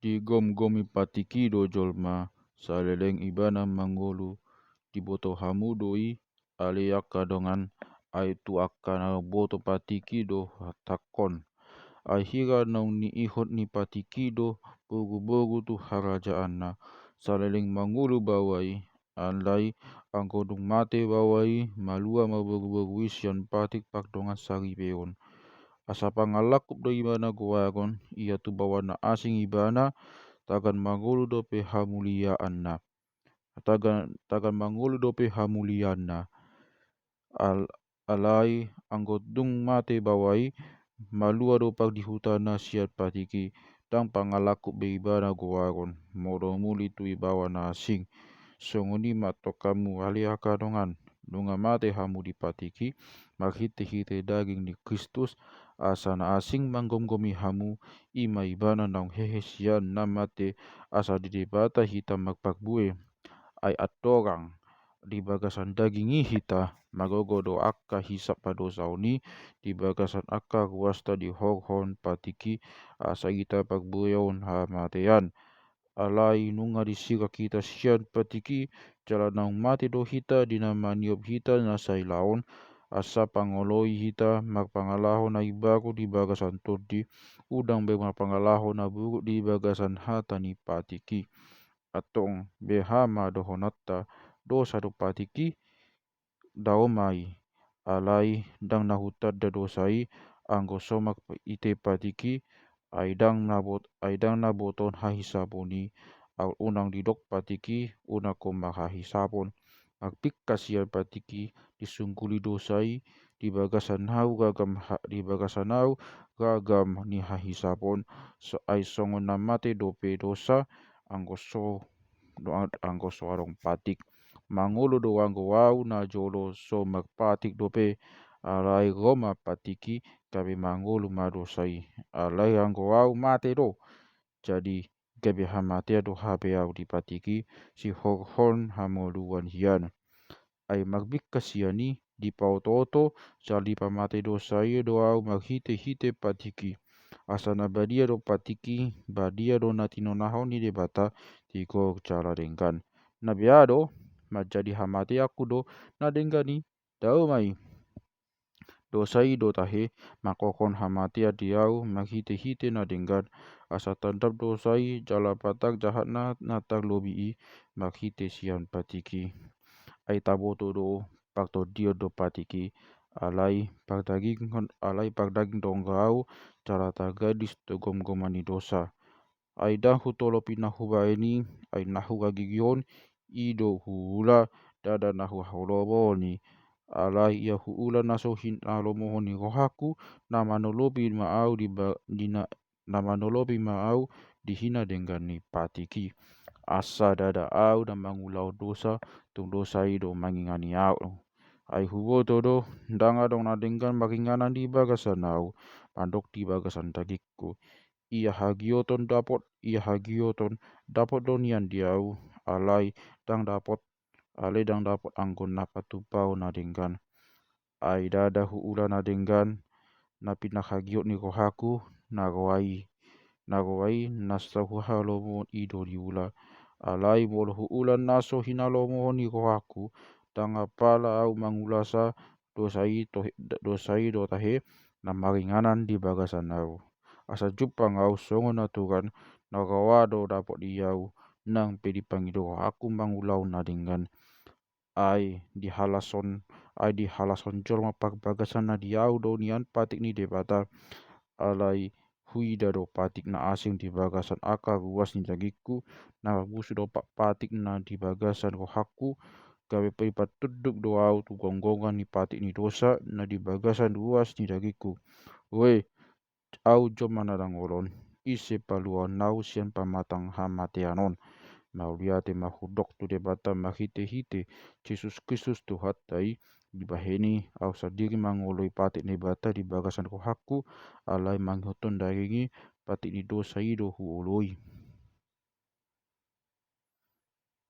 Digom-gomi patiki do jolma, saleleng ibana mangolu, diboto hamu doi, ale yaka dongan, aitu akana boto patiki do takon. Akhira nau ni ihot ni patiki do, bogu-bogu tu harajaan na, saleleng mangolu bawai, alai angkodung mate bawai, malua mabogu-bogu isian patik pak dongan sari beon. Asa pangalakup do ibana goagon, ia tu bawana asing ibana, tagan mangolu dope hamuliaan na. Tagan mangolu dope hamuliaan na. Alai angkodung mate bawai, malua dopak di hutana siat patiki, tang pangalakup be ibana goagon, modo muli tu ibawana asing. Songoni matok kamu aliaka dongan, dunga mate hamu di patiki, maghite-hite daging di Kristus, asana asing manggom-gomi hamu, ima ibana naung hehe sian namate, asa di debata hita magpakbue, ai atorang, di bagasan daging hita, magogo do akka hisap pada sauni, di bagasan akka ruasta di horhon patiki, asa kita pakbueon hamatean. Alai nunga di sira kita sian patiki, jala naung mati do hita dina maniop hita nasai laon, asa pangoloi hita magpangalahon na ibaku di bagasan todi, udang be magpangalahon na buruk di bagasan hata ni patiki. Atong behama do honatta, dosa do patiki, daomai, alai dang nahutat da dosai, anggo somak ite patiki, aidang na boton hahisaponi, au unang didok patiki, unako mahahisapon, magpik kasian patiki, disungkuli dosai, di bagasan hau gagam ni hahisapon, so ai songon namate dope dosa, anggo so arong patik, mangolo do anggo wau na jolo so magpatik dope, alai goma patiki, kabe mangolu madosai, alai anggo wau mate do, jadi gabe hamatea do habe au di patiki, si horhon hamoluan hian. Ai magbik kasiani, di pautoto, sali pamate dosai do au maghite-hite patiki, asana badia do patiki, badia do natinonahon ni debata, tiko cara dengkan. Nabiado, majadi hamate aku do, na dengkani, daumai. Dosai do tahe, makokon hamatea diau, maghite-hite na dengkan, asa tandap dosai, jala patak jahat na natak lobii, maghite sian patiki. Ai taboto do, pakto dio do patiki, alai pak daging donggau, jala tagadis to gom-gomani dosa. Ai dahu tolopi nahu baeni, ai nahu gagigion, ido hula, dada nahu hauloboni, alai ia huula nasohin alomohoni rohaku, namanolobi maau namanolobi maau dihina dengan ni patiki, asa dada au dan mangulau dosa, tung dosa ido mangingani au. Ai hugoto do, danga dong nadengkan makinganan di bagasan au, pandok di bagasan dagikku, ia hagioton dapot donian diau, alai dang dapot anggon napatupau nadengkan, ai dada huula nadengkan, napinah hagiot ni rohaku, naroai nasahu halomo ido diula, alai bolo huulan naso hinalomo ni rohaku, tanga pala au mangulasa, dosai do tahe, namaringanan di bagasan au. Asa jupang au songon aturan, nakawado dapot diau, nang pedipangido aku mangulau nadengkan, ai dihalason jolma pak bagasan na diau do nian patik ni debata, alai huida do patik na asing di bagasan aka ruas ni dagiku, na busu do pak patik na di bagasan rohaku, gawe patuduk do au tu gonggongan ni patik ni dosa na di bagasan ruas ni dagiku. We, au jom manadang olon, ise paluan nau sian pamatang hamateanon, mauliate mahudok tu debata mahite-hite, Jesus Kristus tu hatai, dibaheni au sadiri mangoloi patik ni bata di bagasan rohaku, alai manghoton daringi patik ni dosa ido huoloi.